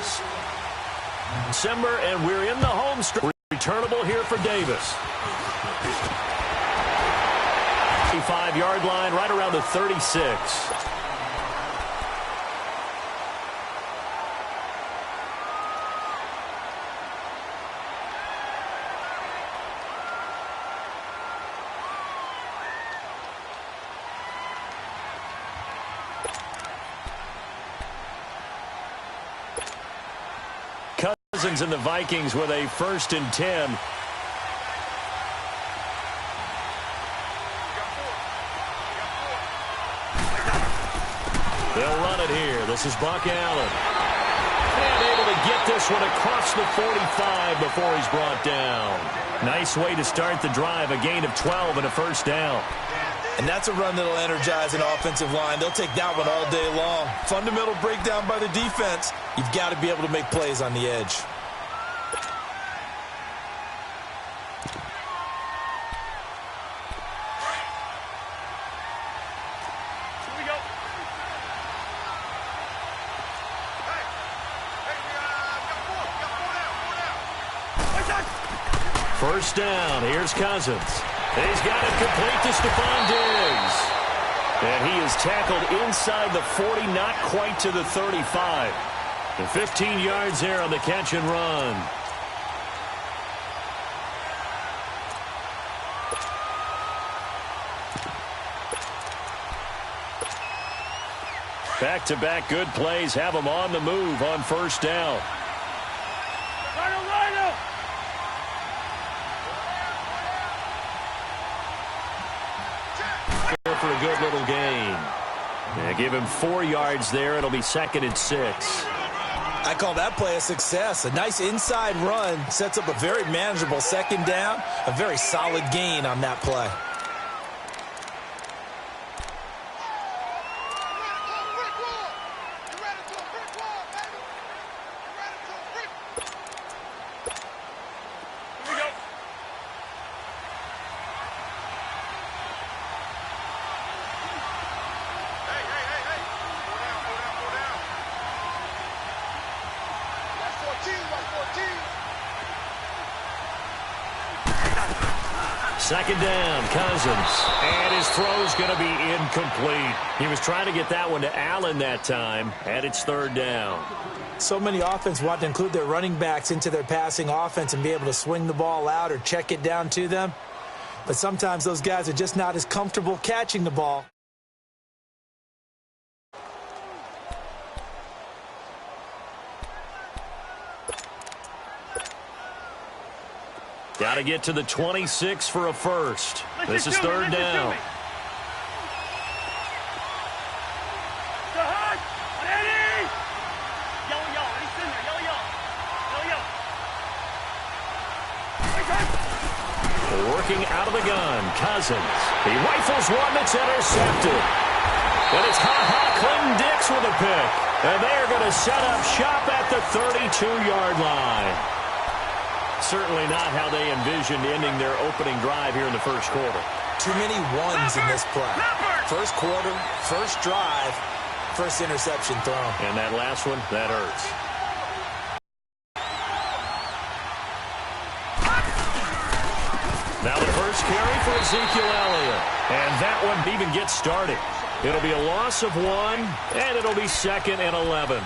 is. December, and we're in the home stretch. Returnable here for Davis. 5-yard line, right around the 36. Cousins and the Vikings with a 1st and 10. They'll run it here. This is Buck Allen. And able to get this one across the 45 before he's brought down. Nice way to start the drive. A gain of 12 and a 1st down. And that's a run that'll energize an offensive line. They'll take that one all day long. Fundamental breakdown by the defense. You've got to be able to make plays on the edge. First down. Here's Cousins. He's got it complete to Stephon Diggs. And he is tackled inside the 40, not quite to the 35. And 15 yards there on the catch and run. Back-to-back good plays have them on the move on 1st down. For a good little gain. Yeah, give him 4 yards there. It'll be 2nd and 6. I call that play a success. A nice inside run sets up a very manageable 2nd down. A very solid gain on that play. Second down, Cousins. And his throw's going to be incomplete. He was trying to get that one to Allen that time, and it's 3rd down. So many offenses want to include their running backs into their passing offense and be able to swing the ball out or check it down to them. But sometimes those guys are just not as comfortable catching the ball. Got to get to the 26 for a 1st. This is 3rd down. Working out of the gun, Cousins. He rifles one that's intercepted. And it's Clinton Dix with a pick. And they're going to set up shop at the 32-yard line. Certainly not how they envisioned ending their opening drive here in the 1st quarter. Too many ones in this play. 1st quarter, 1st drive, 1st interception thrown. And that last one, that hurts. Now the 1st carry for Ezekiel Elliott. And that one even gets started. It'll be a loss of 1, and it'll be 2nd and 11.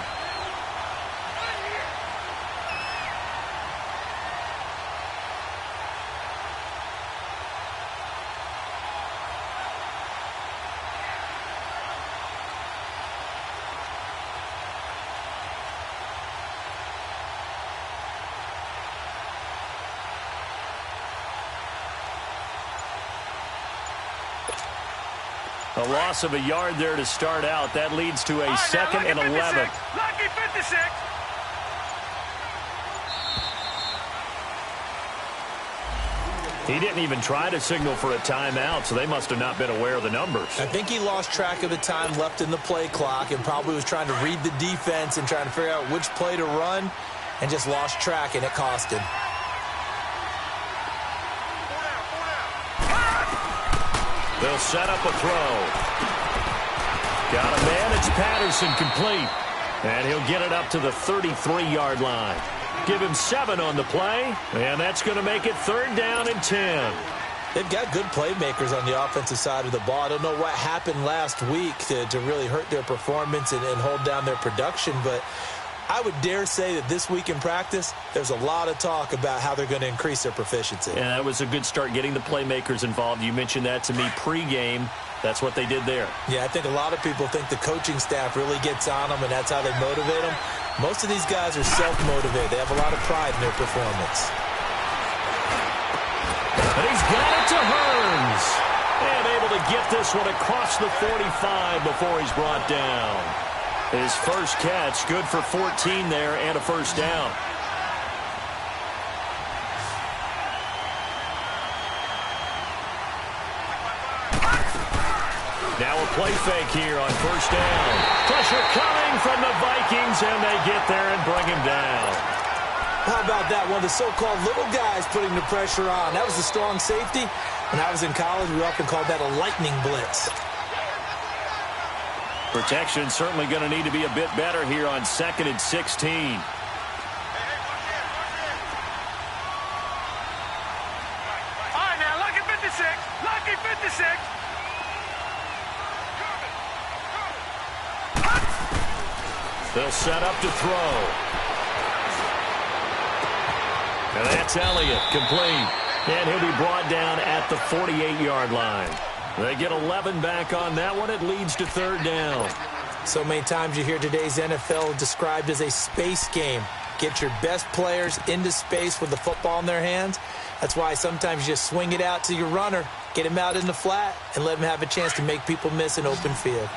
A loss of a yard there to start out. That leads to a 2nd and 11. Lucky 56. He didn't even try to signal for a timeout, so they must have not been aware of the numbers. I think he lost track of the time left in the play clock and probably was trying to read the defense and trying to figure out which play to run and just lost track, and it cost him. They'll set up a throw. Got a man. It's Patterson complete. And he'll get it up to the 33-yard line. Give him 7 on the play, and that's going to make it 3rd down and 10. They've got good playmakers on the offensive side of the ball. I don't know what happened last week to really hurt their performance and hold down their production, but I would dare say that this week in practice, there's a lot of talk about how they're going to increase their proficiency. And that was a good start, getting the playmakers involved. You mentioned that to me pregame. That's what they did there. Yeah, I think a lot of people think the coaching staff really gets on them, and that's how they motivate them. Most of these guys are self-motivated. They have a lot of pride in their performance. And he's got it to Hearns. And able to get this one across the 45 before he's brought down. His first catch, good for 14 there and a first down. Now a play fake here on first down. Pressure coming from the Vikings, and they get there and bring him down. How about that? One of the so-called little guys putting the pressure on. That was a strong safety. When I was in college, we often called that a lightning blitz. Protection certainly going to need to be a bit better here on 2nd and 16. All right, now, lucky 56. Lucky 56. They'll set up to throw. And that's Elliott, complete. And he'll be brought down at the 48-yard line. They get 11 back on that one. It leads to 3rd down. So many times you hear today's NFL described as a space game. Get your best players into space with the football in their hands. That's why sometimes you just swing it out to your runner, get him out in the flat, and let him have a chance to make people miss an open field.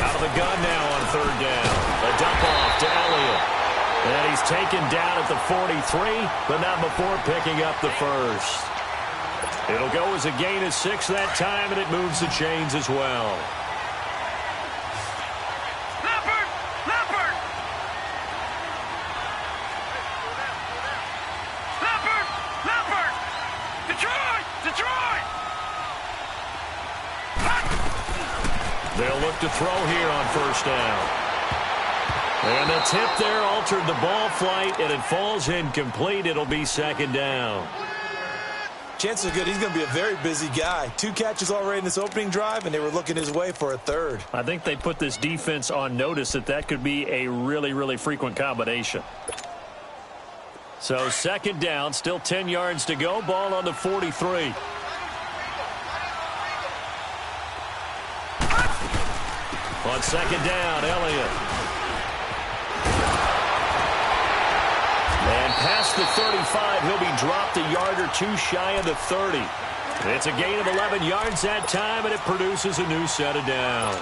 Out of the gun now on 3rd down. A dump off to Elliott. And he's taken down at the 43, but not before picking up the first. It'll go as a gain of 6 that time, and it moves the chains as well. Leopard! Leopard! Leopard! Leopard! Detroit! Detroit! They'll look to throw here on first down. And the tip there altered the ball flight, and it falls incomplete. It'll be 2nd down. Chances are good he's going to be a very busy guy. 2 catches already in this opening drive, and they were looking his way for a 3rd. I think they put this defense on notice that could be a really, really frequent combination. So 2nd down, still 10 yards to go. Ball on the 43. On 2nd down, Elliott. And past the 35, he'll be dropped a yard or 2 shy of the 30. It's a gain of 11 yards that time, and it produces a new set of downs.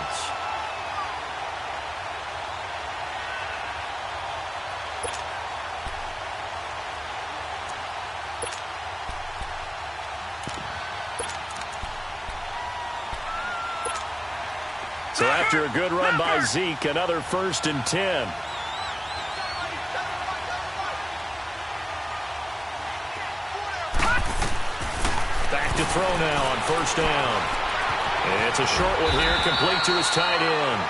So after a good run by Zeke, another 1st and 10. Back to throw now on first down. And it's a short one here, complete to his tight end.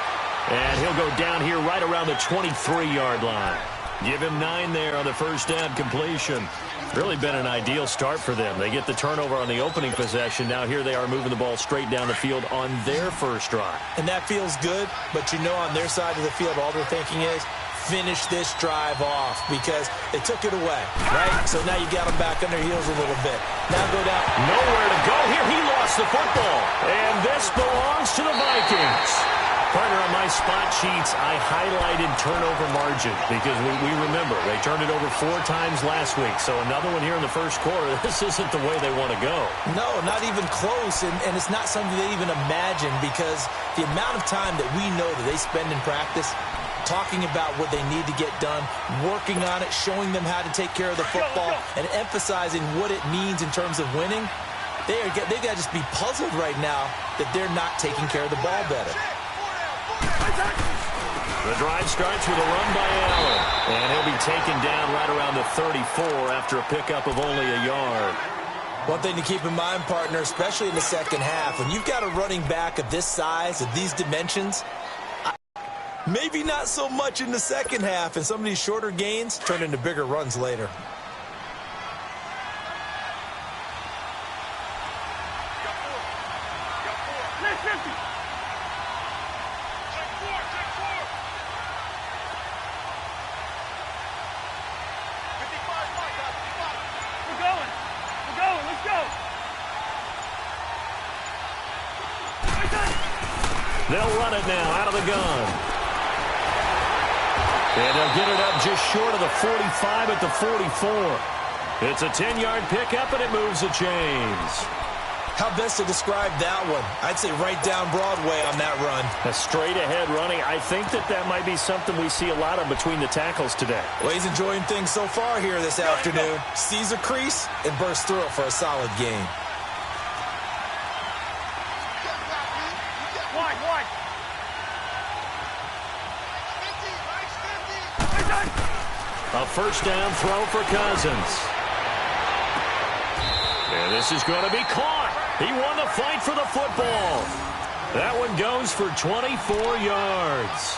And he'll go down here right around the 23-yard line. Give him 9 there on the first down completion. Really been an ideal start for them. They get the turnover on the opening possession. Now here they are moving the ball straight down the field on their first drive. And that feels good, but you know on their side of the field all they're thinking is finish this drive off because they took it away, right? So now you got them back on their heels a little bit. Now go down. Nowhere to go here. He lost the football. And this belongs to the Vikings. Partner, on my spot sheets, I highlighted turnover margin because we remember they turned it over 4 times last week. So another one here in the first quarter. This isn't the way they want to go. No, not even close. And it's not something they even imagine because the amount of time that we know that they spend in practice talking about what they need to get done, working on it, showing them how to take care of the football, and emphasizing what it means in terms of winning, they got to just be puzzled right now that they're not taking care of the ball better. The drive starts with a run by Allen, and he'll be taken down right around the 34 after a pickup of only a yard. One thing to keep in mind, partner, especially in the second half, when you've got a running back of this size, of these dimensions, maybe not so much in the second half, and some of these shorter gains turn into bigger runs later. They'll run it now out of the gun. And they'll get it up just short of the 45 at the 44. It's a 10-yard pickup, and it moves the chains. How best to describe that one? I'd say right down Broadway on that run. A straight-ahead running. I think that might be something we see a lot of between the tackles today. Well, he's enjoying things so far here this afternoon. Sees a crease and bursts through it for a solid gain. A first down throw for Cousins. And this is going to be caught. He won the fight for the football. That one goes for 24 yards.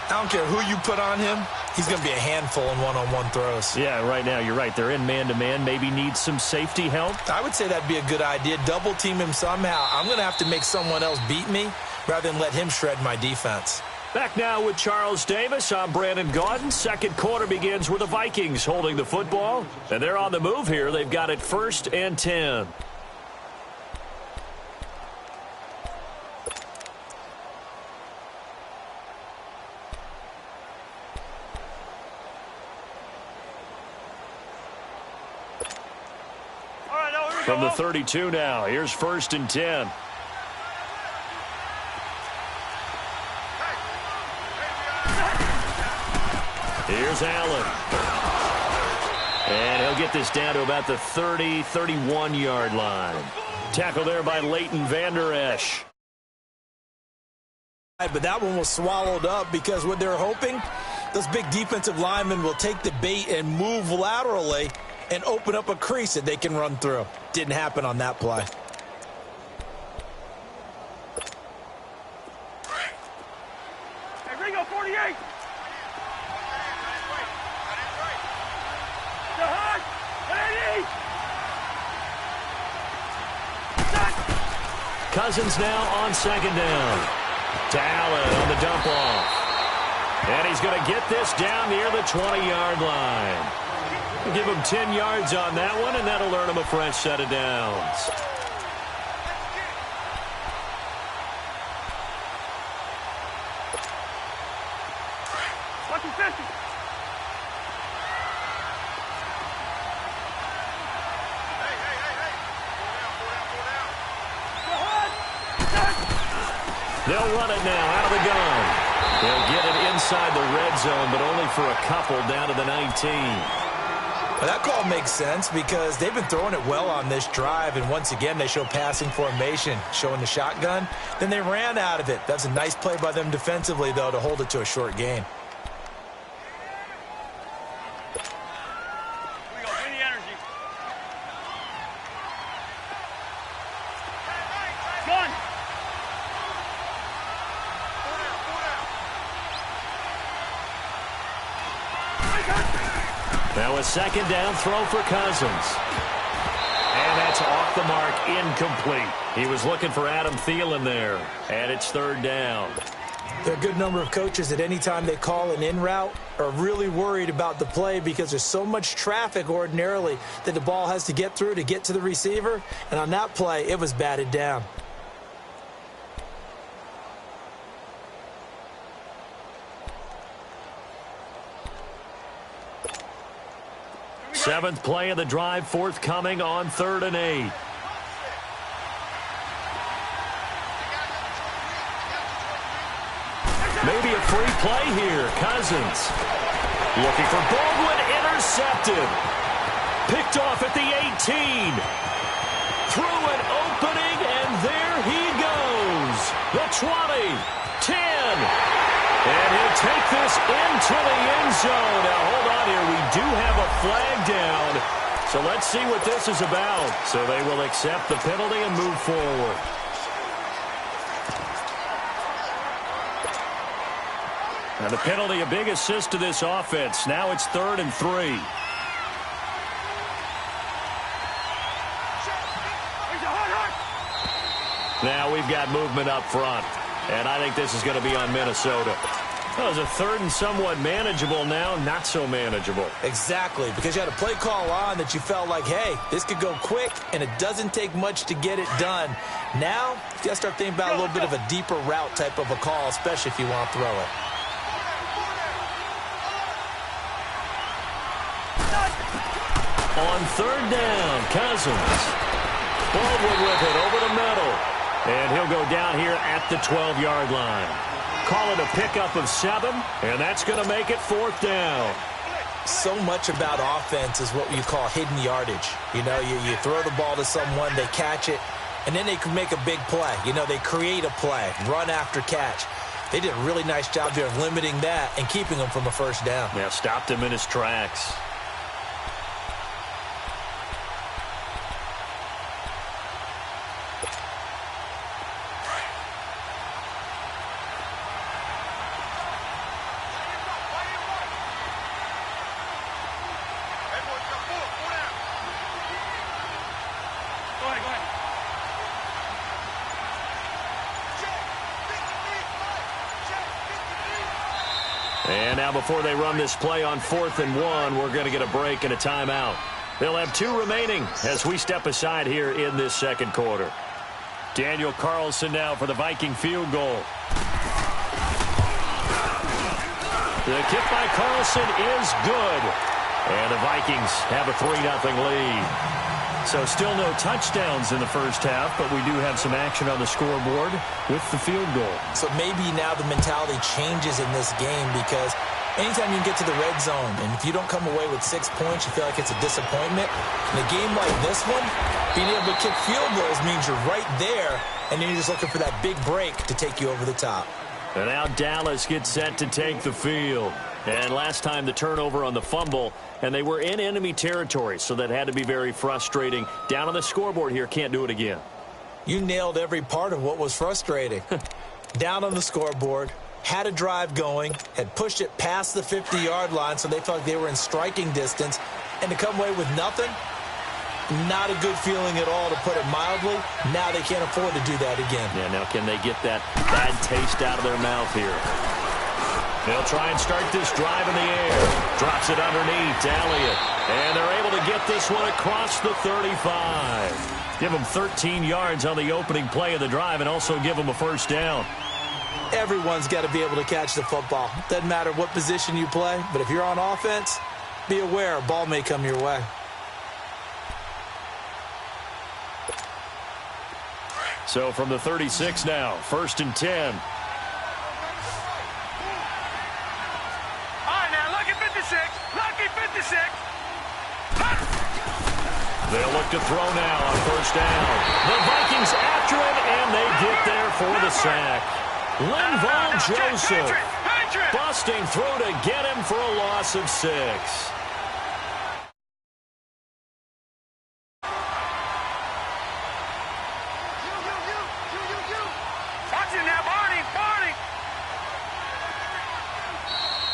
I don't care who you put on him. He's going to be a handful in one-on-one throws. Yeah, right now, you're right. They're in man-to-man. Maybe needs some safety help. I would say that'd be a good idea. Double team him somehow. I'm going to have to make someone else beat me rather than let him shred my defense. Back now with Charles Davis. I'm Brandon Gaudin. Second quarter begins with the Vikings holding the football. And they're on the move here. They've got it 1st and 10. From the 32 now. Here's 1st and 10. Here's Allen. And he'll get this down to about the 31-yard line. Tackle there by Leighton Vander Esch. But that one was swallowed up because what they're hoping, those big defensive linemen will take the bait and move laterally and open up a crease that they can run through. Didn't happen on that play. Hey, Ringo, 48. Cousins now on 2nd down. To Allen on the dump off. And he's going to get this down near the 20-yard line. Give him 10 yards on that one, and that'll earn him a fresh set of downs. They'll run it now out of the gun. They'll get it inside the red zone, but only for a couple down to the 19. Well, that call makes sense because they've been throwing it well on this drive, and once again they show passing formation, showing the shotgun. Then they ran out of it. That's a nice play by them defensively, though, to hold it to a short gain. Now a 2nd down throw for Cousins. And that's off the mark, incomplete. He was looking for Adam Thielen there. And it's 3rd down. There are a good number of coaches that any time they call an in route are really worried about the play because there's so much traffic ordinarily that the ball has to get through to get to the receiver. And on that play, it was batted down. Seventh play of the drive forthcoming on 3rd and 8. Maybe a free play here. Cousins looking for Baldwin, intercepted. Picked off at the 18. Through an opening, and there he goes. The 20, 10. And he'll take this into the end zone. Now, hold on here. We do have a flag down. So let's see what this is about. So they will accept the penalty and move forward. And the penalty, a big assist to this offense. Now it's 3rd and 3. Now we've got movement up front. And I think this is going to be on Minnesota. Well, it was a 3rd and somewhat manageable now, not so manageable. Exactly, because you had a play call on that you felt like, hey, this could go quick, and it doesn't take much to get it done. Now, you got to start thinking about a little bit of a deeper route type of a call, especially if you want to throw it. On 3rd down, Cousins. Baldwin with it over the middle. And he'll go down here at the 12-yard line. Call it a pickup of 7, and that's going to make it 4th down. So much about offense is what you call hidden yardage. You know, you throw the ball to someone, they catch it, and then they can make a big play. You know, they create a play, run after catch. They did a really nice job there of limiting that and keeping him from a 1st down. Yeah, stopped him in his tracks. And now before they run this play on 4th and 1, we're going to get a break and a timeout. They'll have 2 remaining as we step aside here in this 2nd quarter. Daniel Carlson now for the Viking field goal. The kick by Carlson is good. And the Vikings have a 3-0 lead. So still no touchdowns in the 1st half, but we do have some action on the scoreboard with the field goal. So maybe now the mentality changes in this game, because anytime you can get to the red zone, and if you don't come away with 6 points, you feel like it's a disappointment. In a game like this one, being able to kick field goals means you're right there, and then you're just looking for that big break to take you over the top. And now Dallas gets set to take the field. And last time the turnover on the fumble, and they were in enemy territory, so that had to be very frustrating. Down on the scoreboard here, can't do it again. You nailed every part of what was frustrating. Down on the scoreboard, had a drive going, had pushed it past the 50-yard line, so they felt like they were in striking distance, and to come away with nothing, not a good feeling at all, to put it mildly. Now they can't afford to do that again. Yeah, now can they get that bad taste out of their mouth here? They'll try and start this drive in the air. Drops it underneath to Elliott. And they're able to get this one across the 35. Give them 13 yards on the opening play of the drive and also give them a 1st down. Everyone's got to be able to catch the football. Doesn't matter what position you play, but if you're on offense, be aware a ball may come your way. So from the 36 now, 1st and 10. Lucky 56. They'll look to throw now on 1st down. The Vikings after him, and they get there for the sack. Linval Joseph busting through to get him for a loss of 6. Watch it now, Barney.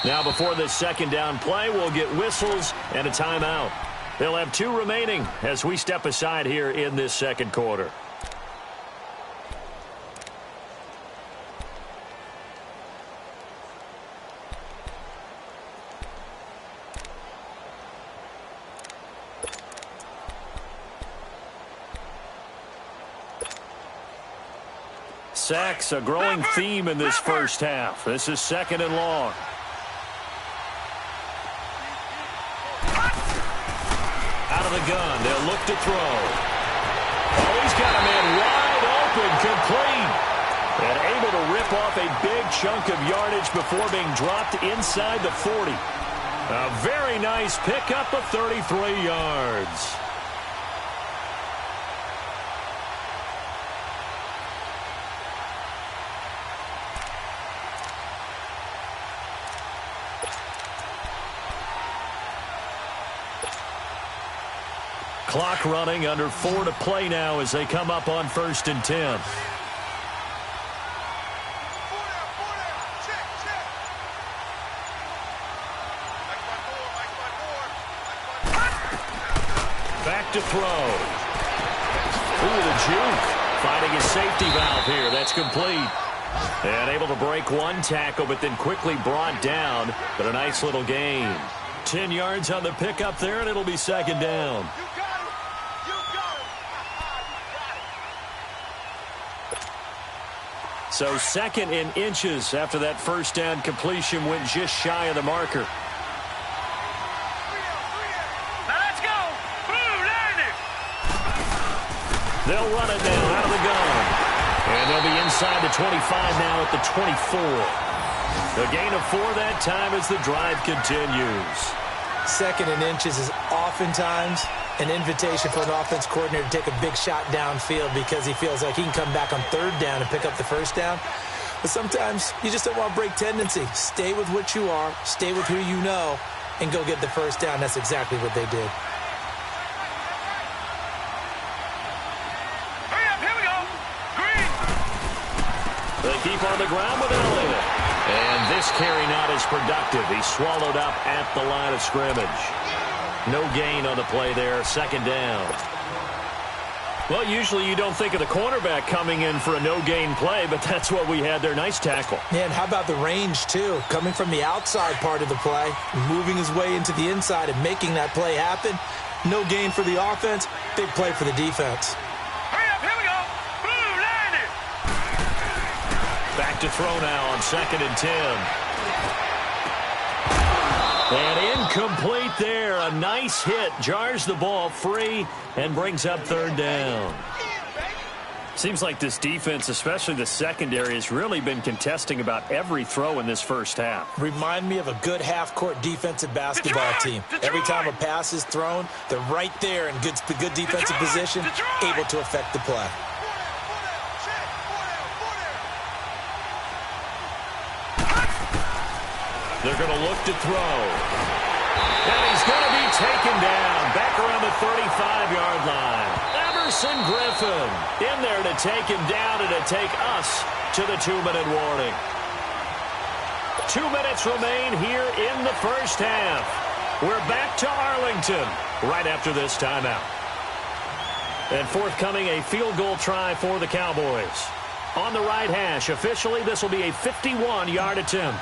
Now before this 2nd down play, we'll get whistles and a timeout. They'll have 2 remaining as we step aside here in this 2nd quarter. Sacks, a growing theme in this 1st half. This is 2nd and long. Out of the gun, they'll look to throw. Oh, he's got a man wide open, complete. And able to rip off a big chunk of yardage before being dropped inside the 40. A very nice pickup of 33 yards. Clock running, under 4 to play now as they come up on 1st and 10. Back to throw. Ooh, the juke. Finding his safety valve here. That's complete. And able to break one tackle, but then quickly brought down. But a nice little gain. 10 yards on the pickup there, and it'll be 2nd down. So 2nd in inches after that 1st down completion went just shy of the marker. They'll run it now out of the gun. And they'll be inside the 25 now at the 24. A gain of 4 that time as the drive continues. 2nd and inches is oftentimes an invitation for an offense coordinator to take a big shot downfield because he feels like he can come back on 3rd down and pick up the 1st down. But sometimes you just don't want to break tendency. Stay with what you are, stay with who you know, and go get the 1st down. That's exactly what they did. They keep on the ground with Elliott. And this carry not as productive. He's swallowed up at the line of scrimmage. No gain on the play there. 2nd down. Well, usually you don't think of the cornerback coming in for a no-gain play, but that's what we had there. Nice tackle. Yeah, and how about the range, too? Coming from the outside part of the play, moving his way into the inside and making that play happen. No gain for the offense, big play for the defense. Back to throw now on 2nd and 10. And incomplete there. A nice hit. Jars the ball free and brings up 3rd down. Seems like this defense, especially the secondary, has really been contesting about every throw in this 1st half. Remind me of a good half-court defensive basketball team. Every time a pass is thrown, they're right there in good defensive position, able to affect the play. They're going to look to throw. And he's going to be taken down back around the 35-yard line. Emerson Griffin in there to take him down and to take us to the 2-minute warning. 2 minutes remain here in the 1st half. We're back to Arlington right after this timeout. And forthcoming, a field goal try for the Cowboys. On the right hash, officially, this will be a 51-yard attempt.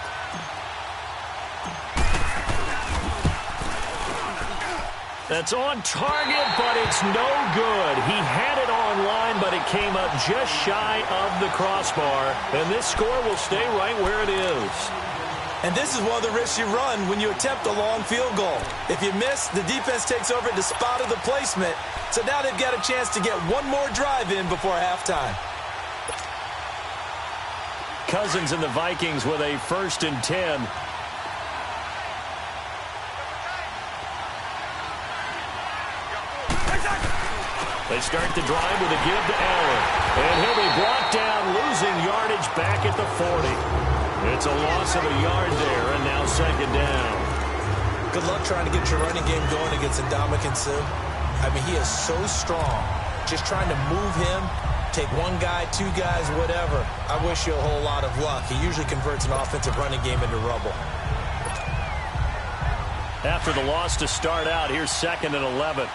That's on target, but it's no good. He had it on line, but it came up just shy of the crossbar. And this score will stay right where it is. And this is one of the risks you run when you attempt a long field goal. If you miss, the defense takes over at the spot of the placement. So now they've got a chance to get one more drive in before halftime. Cousins and the Vikings with a 1st and 10. They start the drive with a give to Allen. And he'll be brought down, losing yardage back at the 40. It's a loss of a yard there, and now 2nd down. Good luck trying to get your running game going against Ndamukong Suh. I mean, he is so strong. Just trying to move him, take one guy, 2 guys, whatever. I wish you a whole lot of luck. He usually converts an offensive running game into rubble. After the loss to start out, here's 2nd and 11.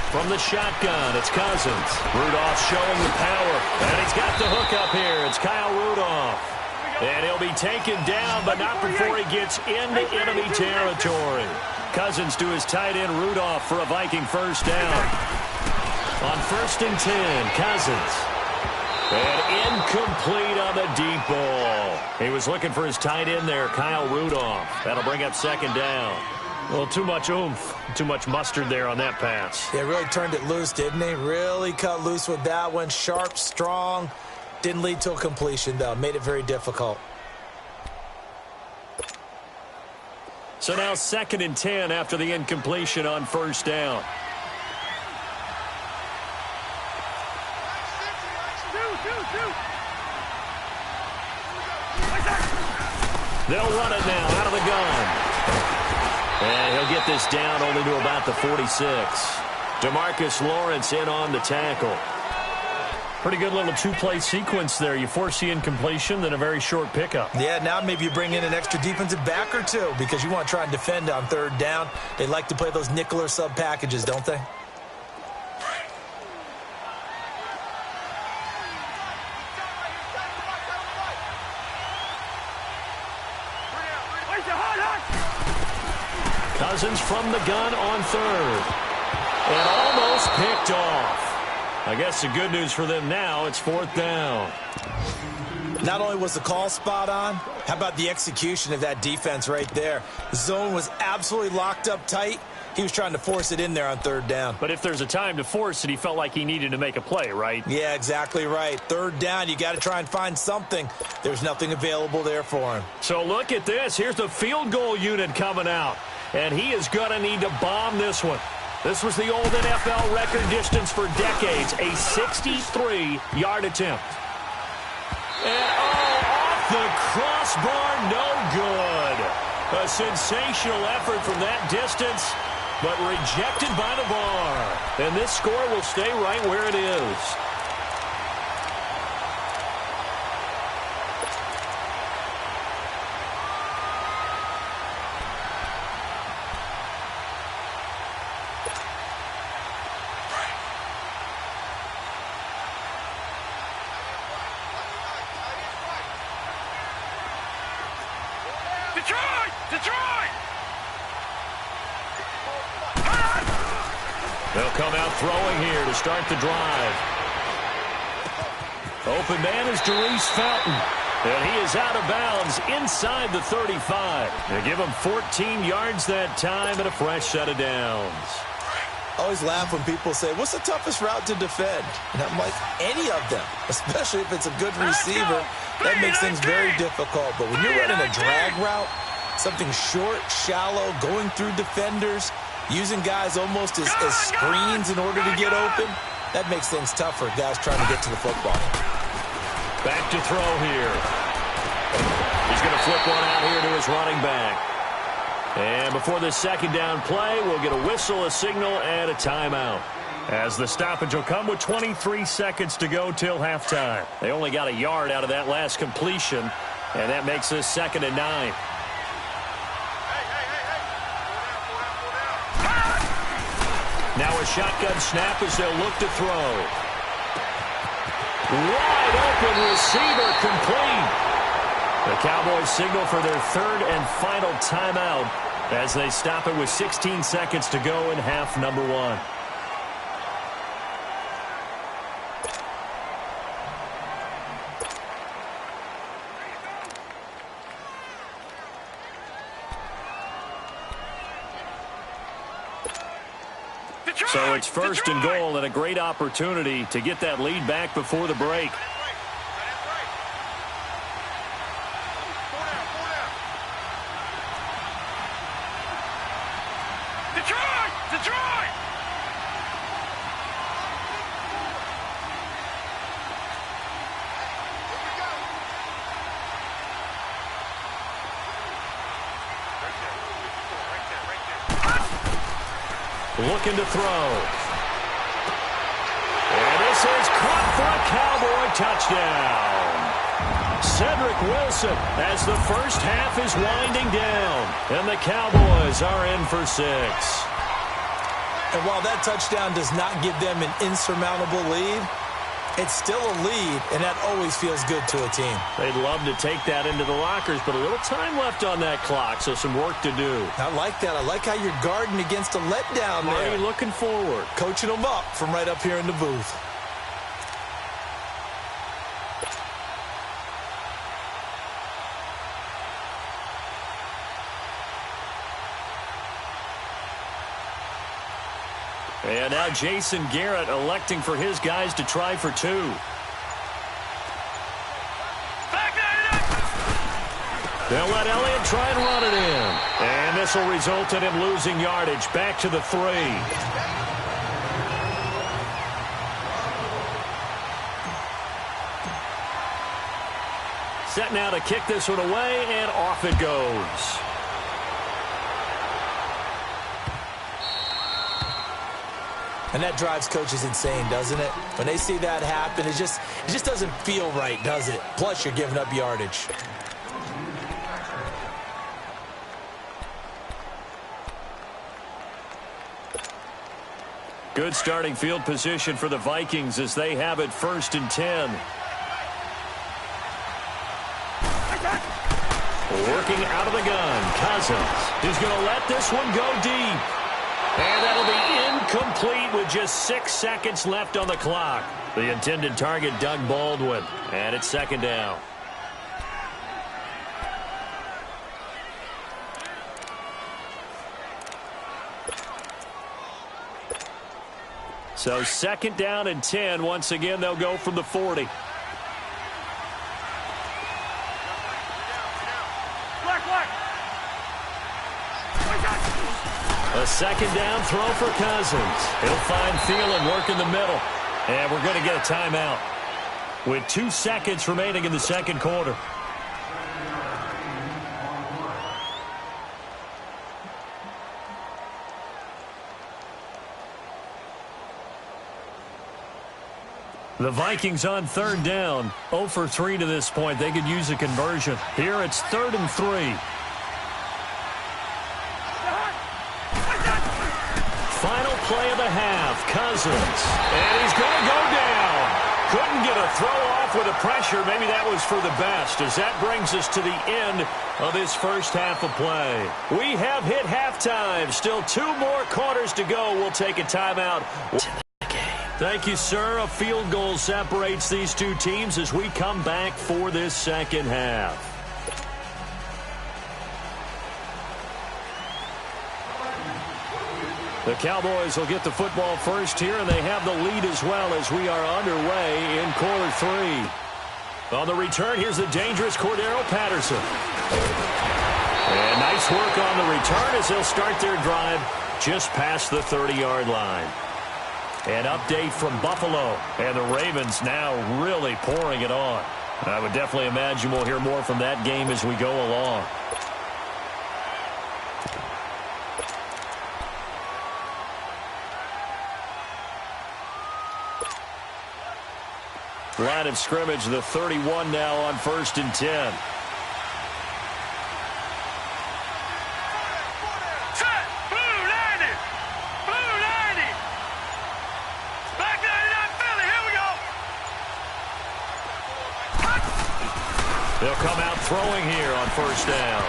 From the shotgun, it's Cousins. Rudolph showing the power. And he's got the hook up here. It's Kyle Rudolph. And he'll be taken down, but not before he gets into enemy territory. Cousins to his tight end, Rudolph, for a Viking 1st down. On 1st and 10, Cousins. And incomplete on the deep ball. He was looking for his tight end there, Kyle Rudolph. That'll bring up 2nd down. Well, too much oomph, too much mustard there on that pass. Yeah, really turned it loose, didn't he? Really cut loose with that one. Sharp, strong. Didn't lead to a completion, though. Made it very difficult. So now 2nd and 10 after the incompletion on 1st down. They'll run it now out of the gun. And he'll get this down only to about the 46. DeMarcus Lawrence in on the tackle. Pretty good little two-play sequence there. You force the incompletion, then a very short pickup. Yeah, now maybe you bring in an extra defensive back or two because you want to try and defend on third down. They like to play those nickel or sub packages, don't they? Cousins from the gun on third. And almost picked off. I guess the good news for them now, it's fourth down. Not only was the call spot on, how about the execution of that defense right there? The zone was absolutely locked up tight. He was trying to force it in there on third down. But if there's a time to force it, he felt like he needed to make a play, right? Yeah, exactly right. Third down, you got to try and find something. There's nothing available there for him. So look at this. Here's the field goal unit coming out. And he is going to need to bomb this one. This was the old NFL record distance for decades, a 63-yard attempt. And off the crossbar, no good. A sensational effort from that distance, but rejected by the bar. And this score will stay right where it is. Detroit! They'll come out throwing here to start the drive. Open man is Darius Fountain. And he is out of bounds inside the 35. They give him 14 yards that time and a fresh set of downs. I always laugh when people say, what's the toughest route to defend? And I'm like, any of them, especially if it's a good receiver. That makes things very difficult. But when you're running a drag route, something short, shallow, going through defenders, using guys almost as screens in order to get open, that makes things tougher, guys trying to get to the football. Back to throw here. He's going to flip one out here to his running back. And before this second down play, we'll get a whistle, a signal, and a timeout. As the stoppage will come with 23 seconds to go till halftime. They only got a yard out of that last completion, and that makes this 2nd and 9. Now a shotgun snap as they'll look to throw. Wide open receiver complete. The Cowboys signal for their 3rd and final timeout as they stop it with 16 seconds to go in half number 1. So it's 1st and goal and a great opportunity to get that lead back before the break. Detroit! Looking to throw. And this is caught for a Cowboy touchdown. Cedric Wilson as the first half is winding down. And the Cowboys are in for 6. And while that touchdown does not give them an insurmountable lead, it's still a lead, and that always feels good to a team. They'd love to take that into the lockers, but a little time left on that clock, so some work to do. I like that. I like how you're guarding against a letdown there. Marty looking forward. Coaching them up from right up here in the booth. And now Jason Garrett electing for his guys to try for 2. They'll let Elliott try and run it in. And this will result in him losing yardage back to the 3. Set now to kick this one away, and off it goes. And that drives coaches insane, doesn't it? When they see that happen, it just doesn't feel right, does it? Plus, you're giving up yardage. Good starting field position for the Vikings as they have it 1st and 10. Working out of the gun, Cousins is going to let this one go deep. And that'll be incomplete with just 6 seconds left on the clock. The intended target, Doug Baldwin, and it's 2nd down. So 2nd down and 10. Once again, they'll go from the 40. A 2nd down throw for Cousins. He'll find Thielen work in the middle. And we're going to get a timeout with 2 seconds remaining in the 2nd quarter. The Vikings on 3rd down. 0 for 3 to this point. They could use a conversion. Here it's 3rd and 3. Final play of the half. Cousins. And he's going to go down. Couldn't get a throw off with the pressure. Maybe that was for the best, as that brings us to the end of this first half of play. We have hit halftime. Still 2 more quarters to go. We'll take a timeout. Thank you, sir. A field goal separates these two teams as we come back for this second half. The Cowboys will get the football first here, and they have the lead as well as we are underway in quarter 3. On the return, here's the dangerous Cordero Patterson. And nice work on the return as they'll start their drive just past the 30-yard line. An update from Buffalo, and the Ravens now really pouring it on. I would definitely imagine we'll hear more from that game as we go along. Line of scrimmage, the 31 now on 1st and 10. They'll come out throwing here on 1st down.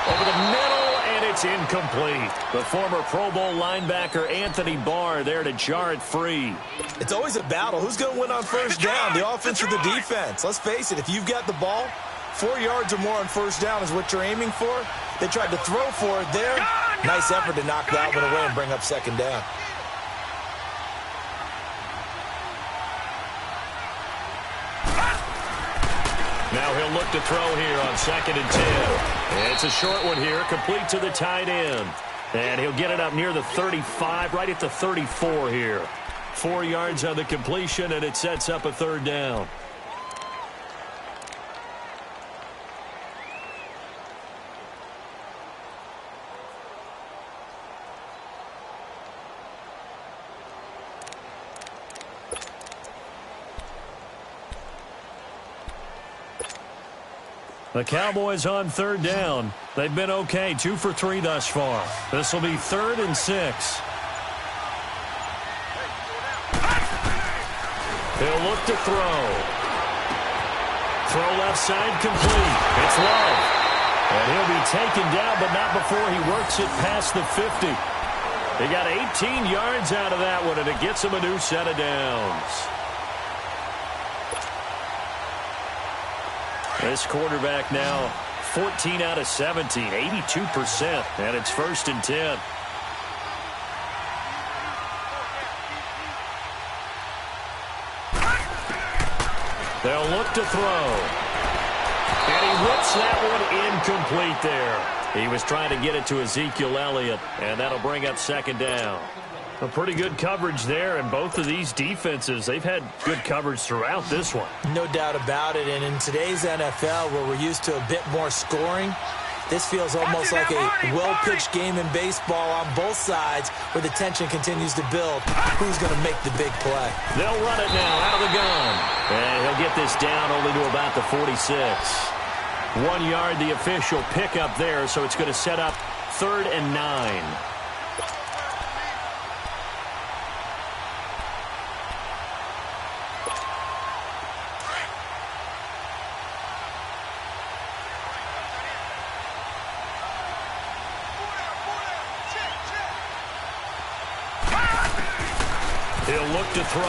Over the middle, and it's incomplete. The former Pro Bowl linebacker Anthony Barr there to jar it free. It's always a battle. Who's going to win on 1st down, the offense or the defense? Let's face it, if you've got the ball, 4 yards or more on 1st down is what you're aiming for. They tried to throw for it there. Nice effort to knock that one away and bring up 2nd down. Now he'll look to throw here on 2nd and 10. It's a short one here, complete to the tight end. And he'll get it up near the 35, right at the 34 here. 4 yards on the completion, and it sets up a 3rd down. The Cowboys on 3rd down. They've been okay, 2 for 3 thus far. This will be 3rd and 6. He'll look to throw. Throw left side complete. It's Love. And he'll be taken down, but not before he works it past the 50. He got 18 yards out of that one, and it gets him a new set of downs. This quarterback now 14 out of 17, 82%, and it's 1st and 10. They'll look to throw. And he whips that one incomplete there. He was trying to get it to Ezekiel Elliott, and that'll bring up 2nd down. A pretty good coverage there, and both of these defenses, they've had good coverage throughout this one. No doubt about it, and in today's NFL, where we're used to a bit more scoring, this feels almost like a well-pitched game in baseball on both sides where the tension continues to build. Who's going to make the big play? They'll run it now out of the gun. And he'll get this down only to about the 46. 1 yard, the official pickup there, so it's going to set up 3rd and 9. He'll look to throw.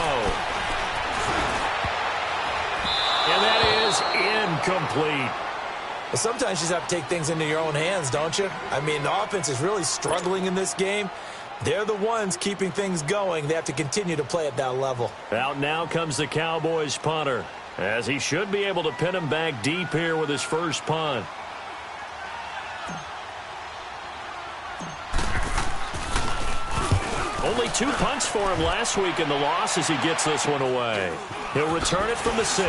And that is incomplete. Well, sometimes you just have to take things into your own hands, don't you? I mean, the offense is really struggling in this game. They're the ones keeping things going. They have to continue to play at that level. Out now comes the Cowboys punter, as he should be able to pin him back deep here with his first punt. Only 2 punts for him last week in the loss as he gets this one away. He'll return it from the 6.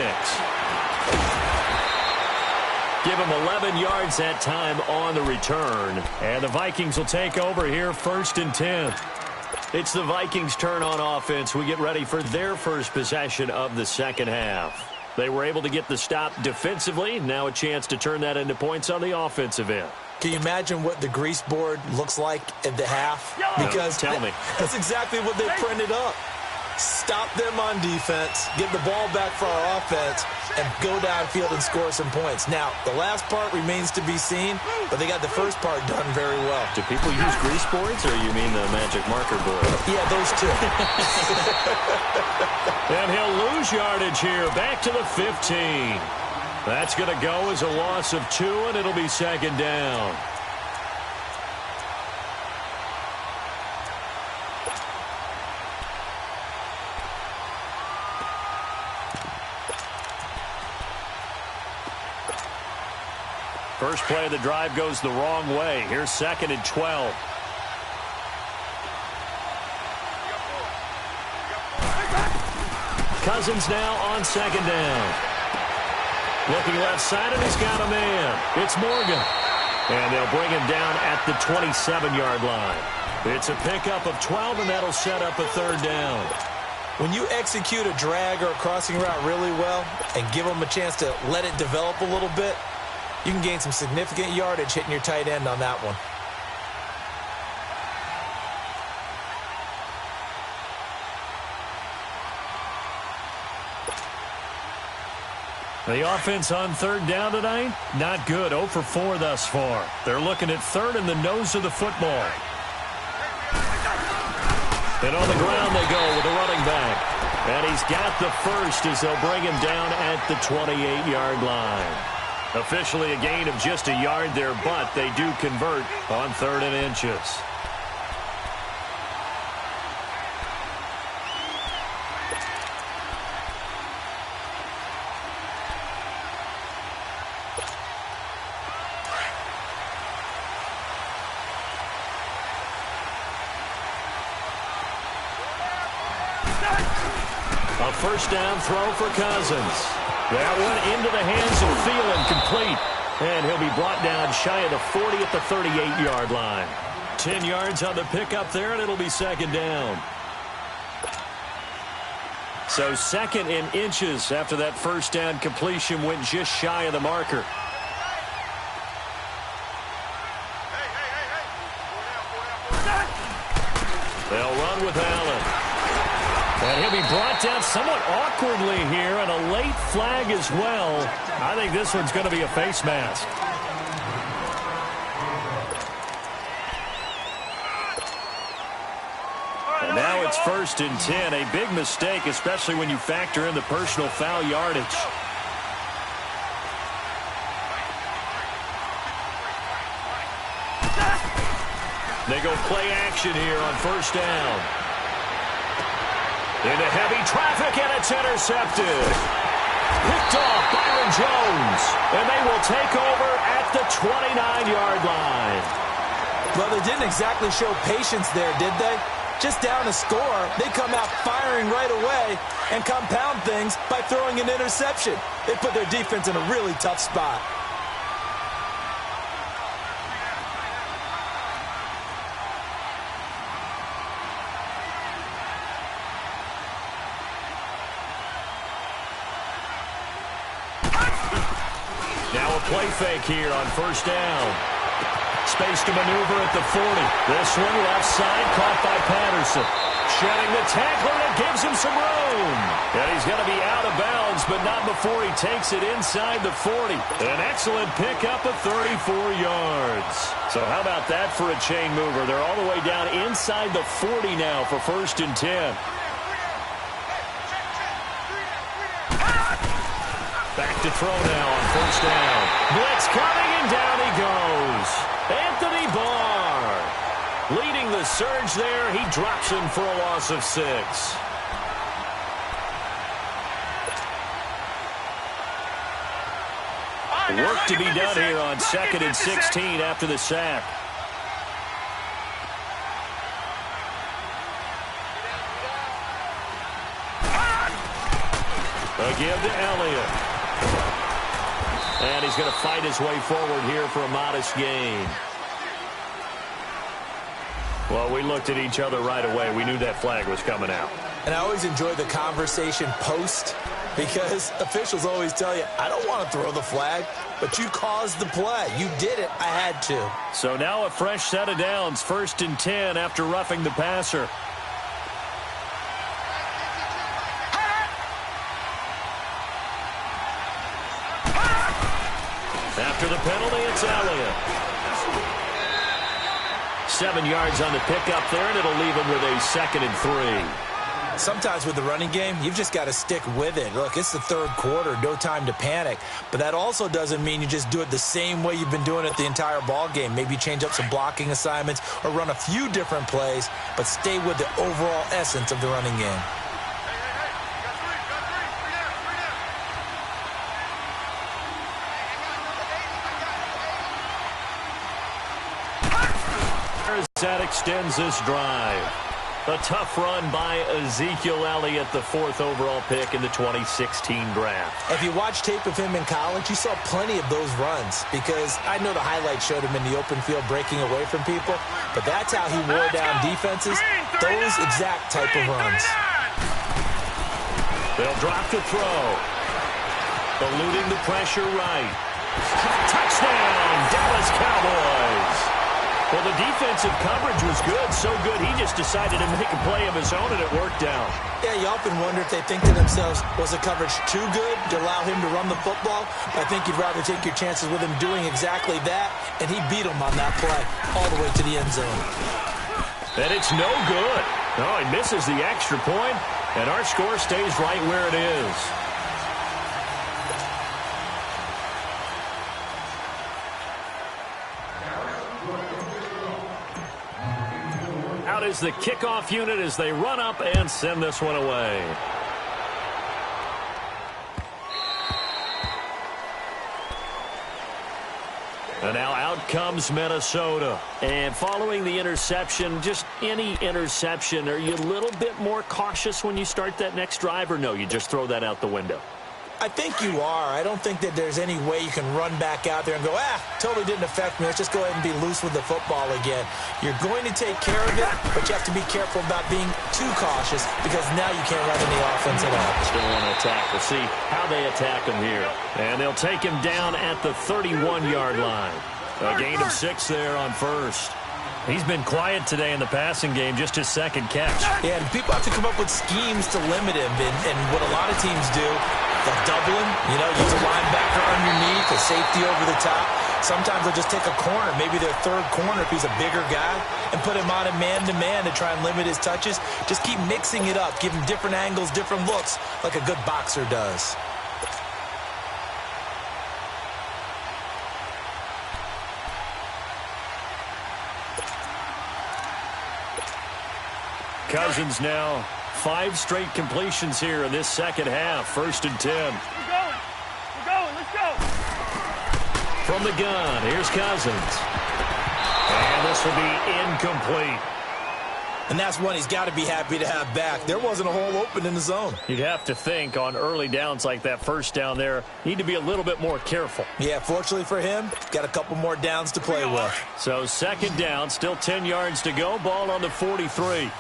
Give him 11 yards that time on the return. And the Vikings will take over here 1st and 10. It's the Vikings' turn on offense. We get ready for their first possession of the second half. They were able to get the stop defensively. Now a chance to turn that into points on the offensive end. Can you imagine what the grease board looks like at the half? Because tell me. That's exactly what they printed up. Stop them on defense, get the ball back for our offense, and go downfield and score some points. Now, the last part remains to be seen, but they got the first part done very well. Do people use grease boards, or you mean the magic marker board? Yeah, those two. And he'll lose yardage here, back to the 15. That's going to go as a loss of 2, and it'll be 2nd down. First play of the drive goes the wrong way. Here's 2nd and 12. Cousins now on 2nd down. Looking left side, and he's got a man. It's Morgan. And they'll bring him down at the 27-yard line. It's a pickup of 12, and that'll set up a 3rd down. When you execute a drag or a crossing route really well and give them a chance to let it develop a little bit, you can gain some significant yardage hitting your tight end on that one. The offense on 3rd down tonight, not good. 0 for 4 thus far. They're looking at 3rd in the nose of the football. And on the ground they go with a running back. And he's got the first as they'll bring him down at the 28-yard line. Officially a gain of just a yard there, but they do convert on 3rd and inches. A first down throw for Cousins. That one into the hands of Thielen, complete. And he'll be brought down shy of the 40 at the 38-yard line. 10 yards on the pickup there, and it'll be 2nd down. So 2nd in inches after that first down completion went just shy of the marker. They'll run with Allen. And he'll be brought down somewhat awkwardly here, and a late flag as well. I think this one's going to be a face mask. And now it's 1st and 10. A big mistake, especially when you factor in the personal foul yardage. They go play action here on 1st down. Into heavy traffic, and it's intercepted. Picked off Byron Jones, and they will take over at the 29-yard line. Well, they didn't exactly show patience there, did they? just down a score, they come out firing right away and compound things by throwing an interception. They put their defense in a really tough spot. Now a play fake here on first down. Space to maneuver at the 40. This one left side caught by Patterson. Shedding the tackler, that gives him some room. And he's going to be out of bounds, but not before he takes it inside the 40. An excellent pickup of 34 yards. So how about that for a chain mover? They're all the way down inside the 40 now for 1st and 10. Back to throw now on first down. Blitz coming, and down he goes. Anthony Barr leading the surge there. He drops him for a loss of 6. Work to be done here on 2nd and 16 after the sack. A give to Elliott. And he's going to fight his way forward here for a modest gain. Well, we looked at each other right away. We knew that flag was coming out. And I always enjoy the conversation post because officials always tell you, I don't want to throw the flag, but you caused the play. You did it. I had to. So now a fresh set of downs. 1st and 10 after roughing the passer. After the penalty, it's Elliott. 7 yards on the pickup there, and it'll leave him with a 2nd and 3. Sometimes with the running game, you've just got to stick with it. Look, it's the 3rd quarter, no time to panic. But that also doesn't mean you just do it the same way you've been doing it the entire ball game. Maybe change up some blocking assignments or run a few different plays, but stay with the overall essence of the running game. That extends this drive. A tough run by Ezekiel Elliott, the 4th overall pick in the 2016 draft. If you watch tape of him in college, you saw plenty of those runs because I know the highlights showed him in the open field breaking away from people, but that's how he wore down defenses, those exact type of runs. They'll drop to throw. Eluding the pressure right. Touchdown, Dallas Cowboys. Well, the defensive coverage was good, so good he just decided to make a play of his own, and it worked out. Yeah, you often wonder if they think to themselves, was the coverage too good to allow him to run the football? I think you'd rather take your chances with him doing exactly that, and he beat him on that play all the way to the end zone. And it's no good. No, he misses the extra point, and our score stays right where it is. Out is the kickoff unit as they run up and send this one away. And now out comes Minnesota. And following the interception, just any interception, are you a little bit more cautious when you start that next drive, or no, you just throw that out the window? I think you are. I don't think that there's any way you can run back out there and go, totally didn't affect me. Let's just go ahead and be loose with the football again. You're going to take care of it, but you have to be careful about being too cautious because now you can't run any offense at all. Still want to attack. We'll see how they attack him here. And they'll take him down at the 31-yard line. A gain of 6 there on first. He's been quiet today in the passing game, just his 2nd catch. Yeah, and people have to come up with schemes to limit him, and what a lot of teams do, they'll double him, use a linebacker underneath, a safety over the top. Sometimes they'll just take a corner, maybe their 3rd corner if he's a bigger guy, and put him on a man-to-man to try and limit his touches. Just keep mixing it up, give him different angles, different looks, like a good boxer does. Cousins now 5 straight completions here in this 2nd half. 1st and 10. We're going, let's go. From the gun, here's Cousins. And this will be incomplete. And that's one he's got to be happy to have back. There wasn't a hole open in the zone. You'd have to think on early downs like that first down there, need to be a little bit more careful. Yeah, fortunately for him, got a couple more downs to play with. So second down, still 10 yards to go. Ball on the 43.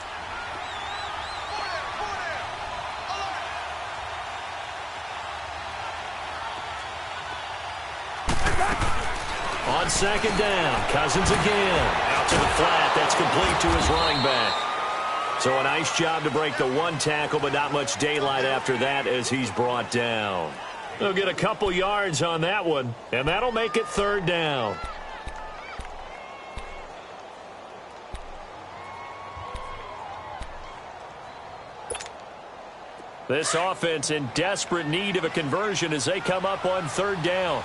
On second down, Cousins again. Out to the flat. That's complete to his running back. So a nice job to break the one tackle, but not much daylight after that as he's brought down. They'll get a couple yards on that one, and that'll make it third down. This offense in desperate need of a conversion as they come up on third down.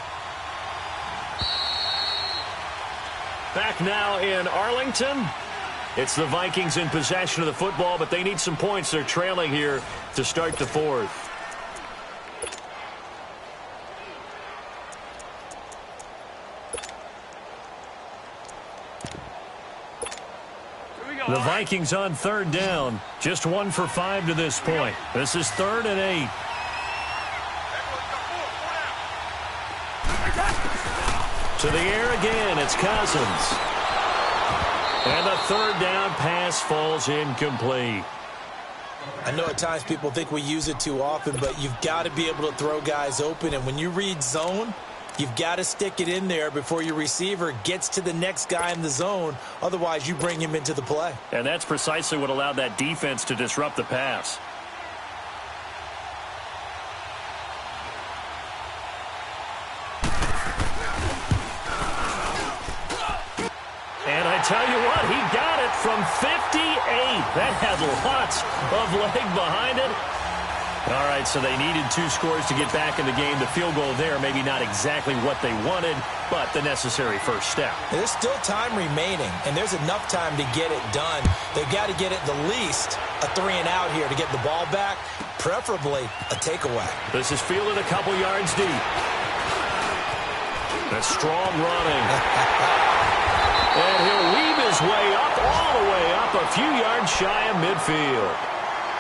Back now in Arlington. It's the Vikings in possession of the football, but they need some points. They're trailing here to start the fourth. The Vikings on third down. Just 1 for 5 to this point. This is 3rd and 8. To the air again, it's Cousins. And the third down pass falls incomplete. I know at times people think we use it too often, but you've got to be able to throw guys open. And when you read zone, you've got to stick it in there before your receiver gets to the next guy in the zone. Otherwise, you bring him into the play. And that's precisely what allowed that defense to disrupt the pass. And I tell you what, he got it from 58. That had lots of leg behind it. All right, so they needed 2 scores to get back in the game. The field goal there, maybe not exactly what they wanted, but the necessary first step. There's still time remaining, and there's enough time to get it done. They've got to get at the least a 3 and out here to get the ball back, preferably a takeaway. This is fielded a couple yards deep. That's strong running. And he'll weave his way up, all the way up, a few yards shy of midfield.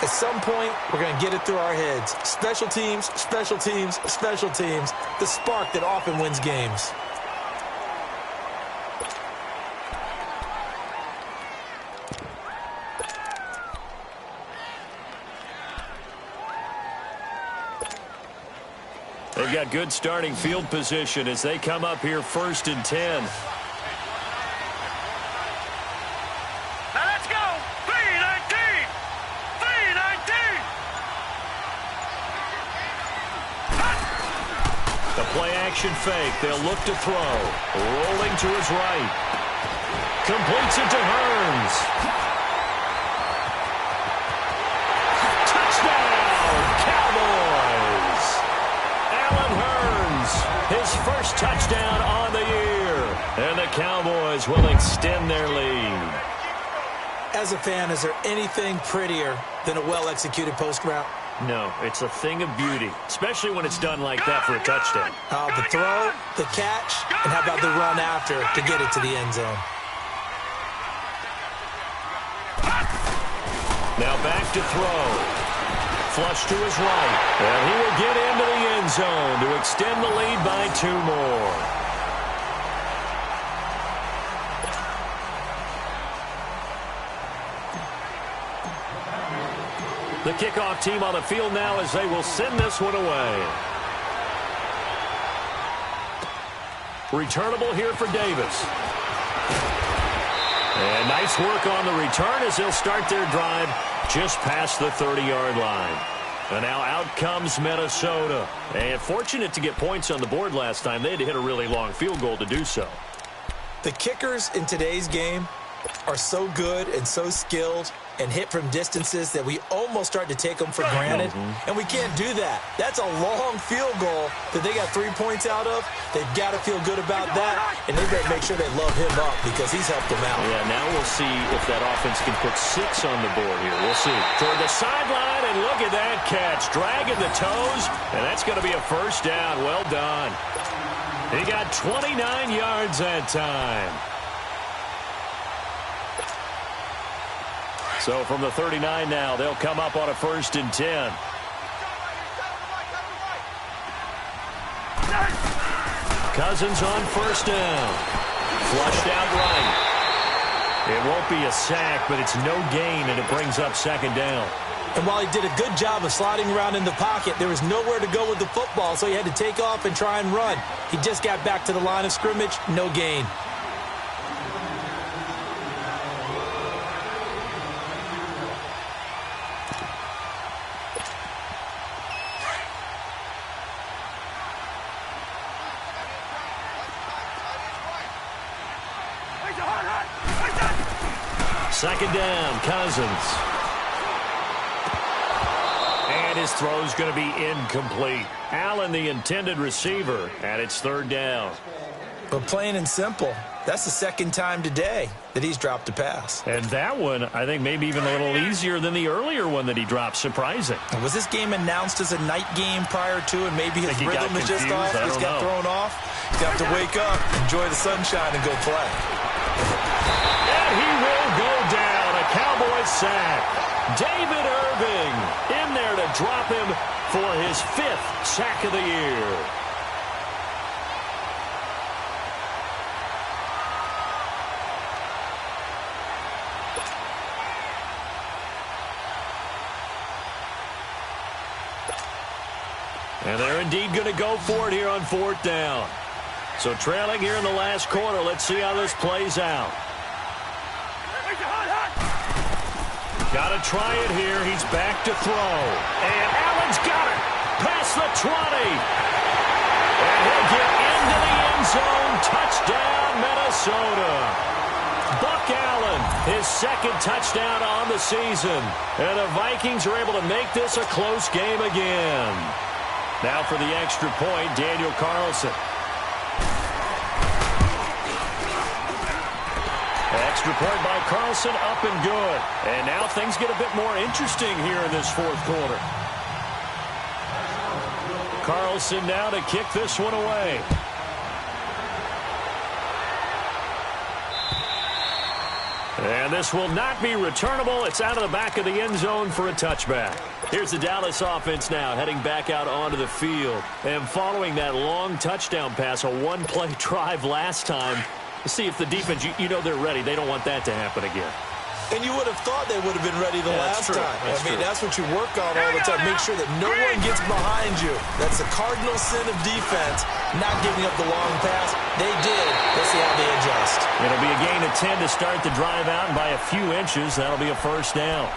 At some point, we're going to get it through our heads. Special teams, special teams, special teams. The spark that often wins games. They've got good starting field position as they come up here 1st and 10. Play-action fake. They'll look to throw. Rolling to his right. Completes it to Hearns. Touchdown, Cowboys! Allen Hearns, his first touchdown on the year. And the Cowboys will extend their lead. As a fan, is there anything prettier than a well-executed post route? No, it's a thing of beauty, especially when it's done like that for a touchdown. The throw, the catch, and how about the run after to get it to the end zone? Now back to throw. Flush to his right. And he will get into the end zone to extend the lead by 2 more. The kickoff team on the field now as they will send this one away. Returnable here for Davis. And nice work on the return as they'll start their drive just past the 30-yard line. And now out comes Minnesota. And fortunate to get points on the board last time. They had to hit a really long field goal to do so. The kickers in today's game are so good and so skilled and hit from distances that we almost start to take them for granted. And we can't do that. That's a long field goal that they got 3 points out of. They've got to feel good about that, and they better make sure they love him up because he's helped them out. Yeah, now we'll see if that offense can put 6 on the board here. We'll see. Toward the sideline, and look at that catch. Dragging the toes, and that's going to be a first down. Well done. He got 29 yards that time. So from the 39 now, they'll come up on a 1st and 10. Cousins on 1st down. Flushed out right. It won't be a sack, but it's no gain, and it brings up 2nd down. And while he did a good job of sliding around in the pocket, there was nowhere to go with the football, so he had to take off and try and run. He just got back to the line of scrimmage, no gain. Second down, Cousins. And his throw's going to be incomplete. Allen, the intended receiver, and it's 3rd down. But plain and simple, that's the 2nd time today that he's dropped a pass. And that one, I think, maybe even a little easier than the earlier one that he dropped. Surprising. And was this game announced as a night game prior to, and maybe his rhythm is just off? He's got thrown off. He's got to wake up, enjoy the sunshine, and go play. And he will go down. A Cowboys sack. David Irving in there to drop him for his 5th sack of the year. And they're indeed going to go for it here on 4th down. So trailing here in the last quarter. Let's see how this plays out. Got to try it here. He's back to throw. And Allen's got it. Past the 20. And he'll get into the end zone. Touchdown, Minnesota. Buck Allen, his 2nd touchdown on the season. And the Vikings are able to make this a close game again. Now for the extra point, Daniel Carlson. Extra point by Carlson, up and good. And now things get a bit more interesting here in this 4th quarter. Carlson now to kick this one away. And this will not be returnable. It's out of the back of the end zone for a touchback. Here's the Dallas offense now heading back out onto the field. And following that long touchdown pass, a one-play drive last time, to see if the defense, you know they're ready. They don't want that to happen again. And you would have thought they would have been ready the last time. That's what you work on all the time. Make sure that no one gets behind you. That's the cardinal sin of defense, not giving up the long pass. They did. Let's see how they adjust. It'll be a gain of 10 to start the drive out, and by a few inches, that'll be a 1st down.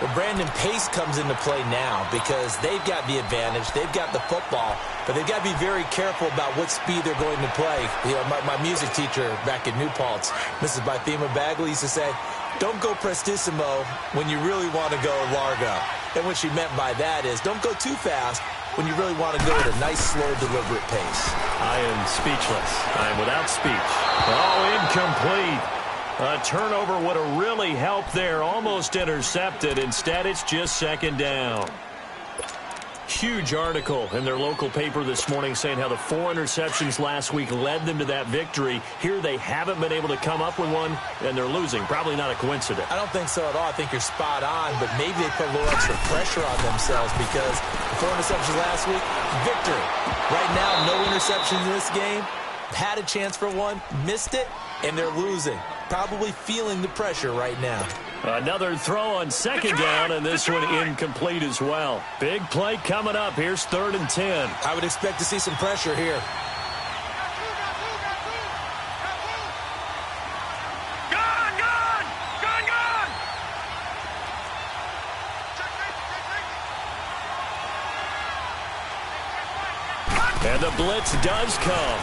Well, Brandon, pace comes into play now because they've got the advantage. They've got the football, but they've got to be very careful about what speed they're going to play. You know, my music teacher back in New Paltz, Mrs. Bythema Bagley, used to say, don't go prestissimo when you really want to go largo. And what she meant by that is don't go too fast when you really want to go at a nice, slow, deliberate pace. I am speechless. I am without speech. Oh, incomplete. A turnover would have really helped there. Almost intercepted. Instead, it's just 2nd down. Huge article in their local paper this morning saying how the 4 interceptions last week led them to that victory. Here they haven't been able to come up with one, and they're losing. Probably not a coincidence. I don't think so at all. I think you're spot on, but maybe they put a little extra pressure on themselves because the 4 interceptions last week, victory. Right now, no interceptions in this game. Had a chance for one, missed it, and they're losing. Probably feeling the pressure right now. Another throw on 2nd down, and this one incomplete as well. Big play coming up. Here's 3rd and 10. I would expect to see some pressure here. Gone! And the blitz does come.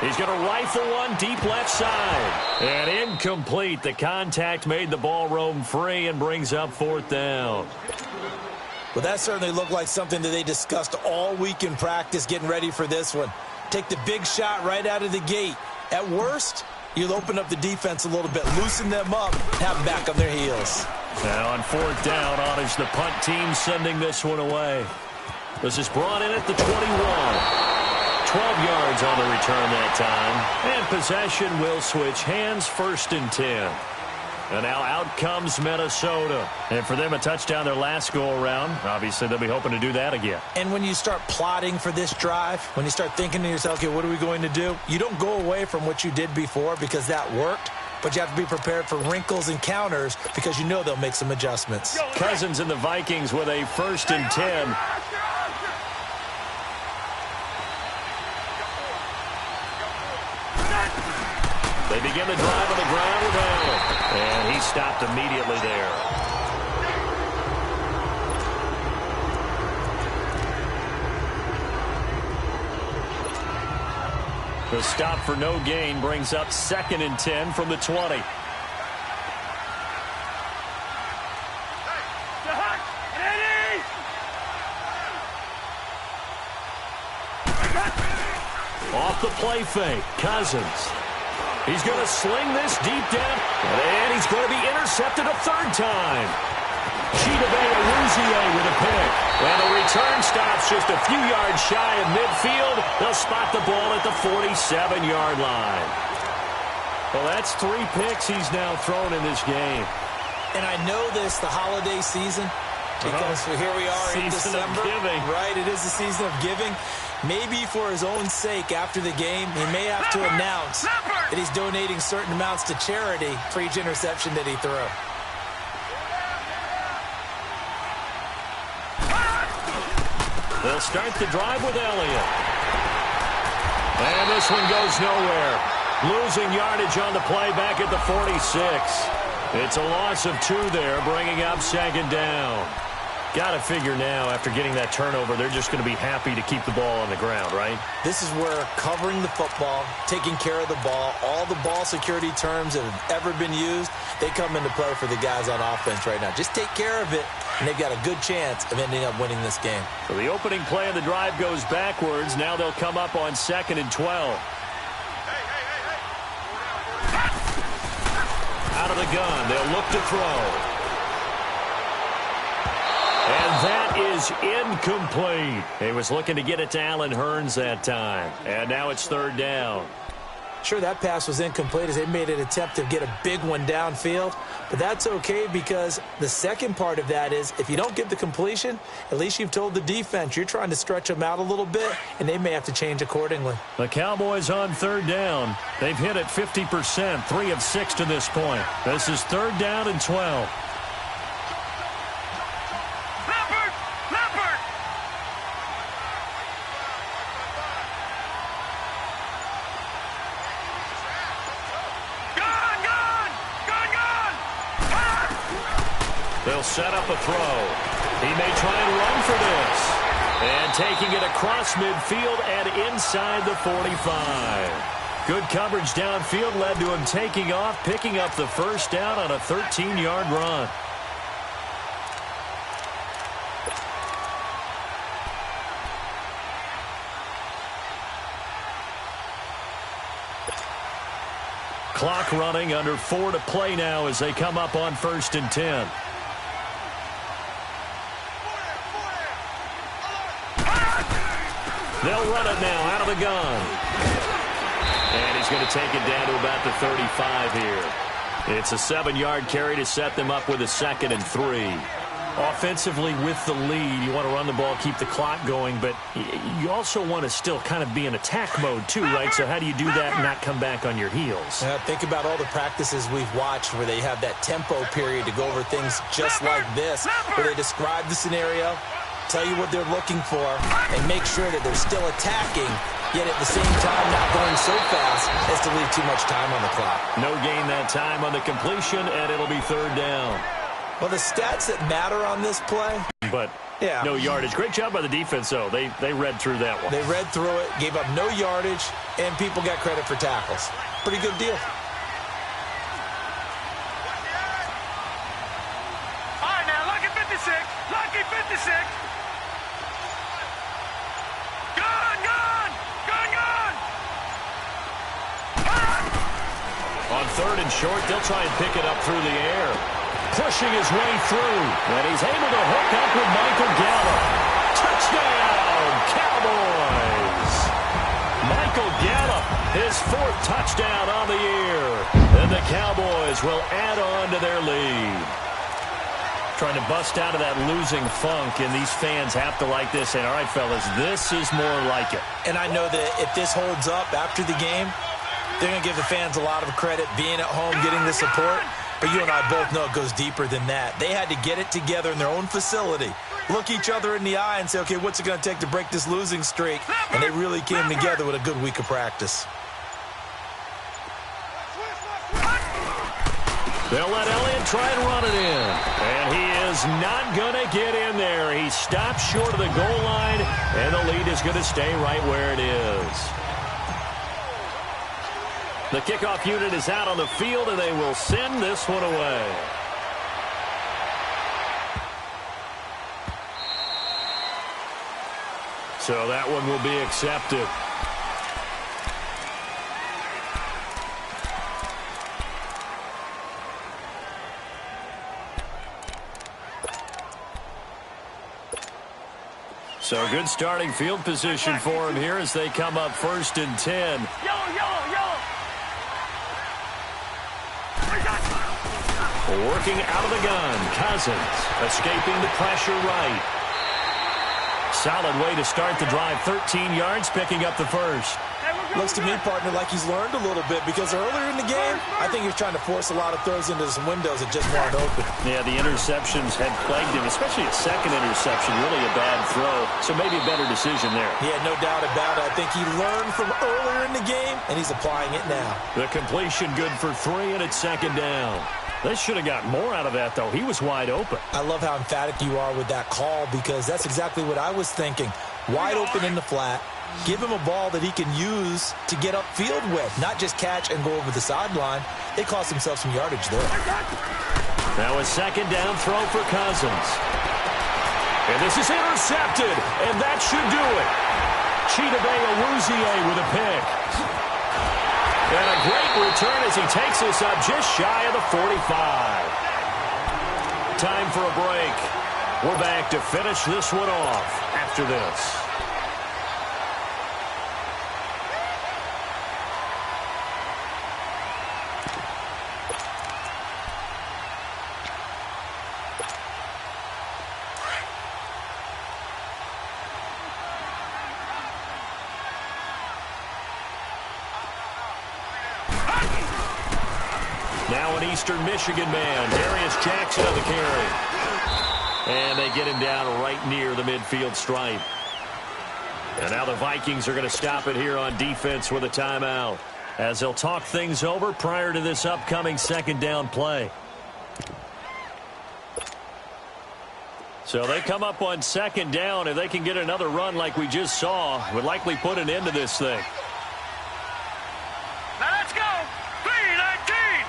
He's going to rifle one deep left side. And incomplete. The contact made the ball roam free and brings up 4th down. Well, that certainly looked like something that they discussed all week in practice getting ready for this one. Take the big shot right out of the gate. At worst, you'll open up the defense a little bit, loosen them up, have them back on their heels. Now on 4th down, honors the punt team sending this one away. This is brought in at the 21. 12 yards on the return that time. And possession will switch hands, 1st and 10. And now out comes Minnesota. And for them, a touchdown their last go-around. Obviously, they'll be hoping to do that again. And when you start plotting for this drive, when you start thinking to yourself, okay, what are we going to do? You don't go away from what you did before because that worked. But you have to be prepared for wrinkles and counters because you know they'll make some adjustments. Cousins and the Vikings with a 1st and 10. They begin the drive on the ground with Allen. And he stopped immediately there. The stop for no gain brings up 2nd and 10 from the 20. Off the play fake, Cousins. He's going to sling this deep down, and he's going to be intercepted a 3rd time. Chidobe with a pick. Well, the return stops just a few yards shy of midfield. They'll spot the ball at the 47-yard line. Well, that's 3 picks he's now thrown in this game. And I know this, the holiday season, because here we are in December. Right, it is the season of giving. Maybe for his own sake after the game, he may have to announce that he's donating certain amounts to charity for each interception that he threw. They'll start the drive with Elliott. And this one goes nowhere. Losing yardage on the play back at the 46. It's a loss of 2 there, bringing up 2nd down. Got to figure now, after getting that turnover, they're just going to be happy to keep the ball on the ground, right? This is where covering the football, taking care of the ball, all the ball security terms that have ever been used, they come into play for the guys on offense right now. Just take care of it, and they've got a good chance of ending up winning this game. So the opening play of the drive goes backwards. Now they'll come up on 2nd and 12. Out of the gun, they'll look to throw. And that is incomplete. He was looking to get it to Allen Hurns that time. And now it's 3rd down. Sure, that pass was incomplete as they made an attempt to get a big one downfield. But that's okay because the second part of that is if you don't get the completion, at least you've told the defense you're trying to stretch them out a little bit, and they may have to change accordingly. The Cowboys on 3rd down. They've hit it 50%, 3 of 6 to this point. This is 3rd down and 12. They'll set up a throw. He may try and run for this. And taking it across midfield and inside the 45. Good coverage downfield led to him taking off, picking up the 1st down on a 13-yard run. Clock running, under 4 to play now as they come up on 1st and 10. They'll run it now out of the gun. And he's going to take it down to about the 35 here. It's a 7-yard carry to set them up with a 2nd and 3. Offensively with the lead, you want to run the ball, keep the clock going, but you also want to still kind of be in attack mode too, right? So how do you do that and not come back on your heels? Think about all the practices we've watched where they have that tempo period to go over things just like this, where they describe the scenario, tell you what they're looking for, and make sure that they're still attacking, yet at the same time not going so fast as to leave too much time on the clock. No gain that time on the completion, and it'll be 3rd down. Well, the stats that matter on this play, but no yardage. Great job by the defense, though. They read through that one. They read through it, gave up no yardage, and people got credit for tackles. Pretty good deal. All right, now, lucky 56. Lucky 56. Gun, gun, gun, gun. On 3rd and short, they'll try and pick it up through the air. Pushing his way through, and he's able to hook up with Michael Gallup. Touchdown, Cowboys! will get him. His 4th touchdown on the year. And the Cowboys will add on to their lead. Trying to bust out of that losing funk, and these fans have to like this. And, all right, fellas, this is more like it. And I know that if this holds up after the game, they're going to give the fans a lot of credit being at home, getting the support. But you and I both know it goes deeper than that. They had to get it together in their own facility, look each other in the eye and say, okay, what's it going to take to break this losing streak? And they really came together with a good week of practice. They'll let Elliott try and run it in. And he is not going to get in there. He stops short of the goal line, and the lead is going to stay right where it is. The kickoff unit is out on the field, and they will send this one away. So that one will be accepted. So good starting field position for him here as they come up 1st and 10. Yellow. Working out of the gun, Cousins escaping the pressure right. Solid way to start the drive, 13 yards, picking up the first. Looks to me, partner, like he's learned a little bit because earlier in the game, I think he was trying to force a lot of throws into some windows that just weren't open. Yeah, the interceptions had plagued him, especially a second interception, really a bad throw. So maybe a better decision there. Yeah, no doubt about it. I think he learned from earlier in the game, and he's applying it now. The completion good for 3, and it's 2nd down. They should have got more out of that, though. He was wide open. I love how emphatic you are with that call because that's exactly what I was thinking. Wide open in the flat. Give him a ball that he can use to get upfield with, not just catch and go over the sideline. They cost themselves some yardage there. Now a 2nd down throw for Cousins. And this is intercepted, and that should do it. Chidobe Awuzie with a pick. And a great return as he takes us up just shy of the 45. Time for a break. We're back to finish this one off after this. Now an Eastern Michigan man, Darius Jackson on the carry. And they get him down right near the midfield stripe. And now the Vikings are going to stop it here on defense with a timeout, as they'll talk things over prior to this upcoming 2nd down play. So they come up on 2nd down. If they can get another run like we just saw, would likely put an end to this thing. Now let's go. 3-19.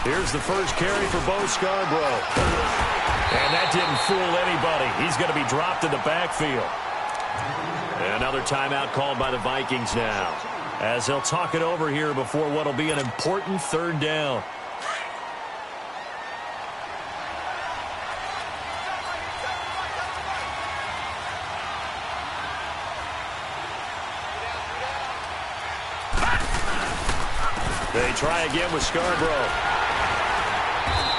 Here's the first carry for Bo Scarborough. And that didn't fool anybody. He's going to be dropped in the backfield. Another timeout called by the Vikings now, as they'll talk it over here before what will be an important 3rd down. They try again with Scarborough.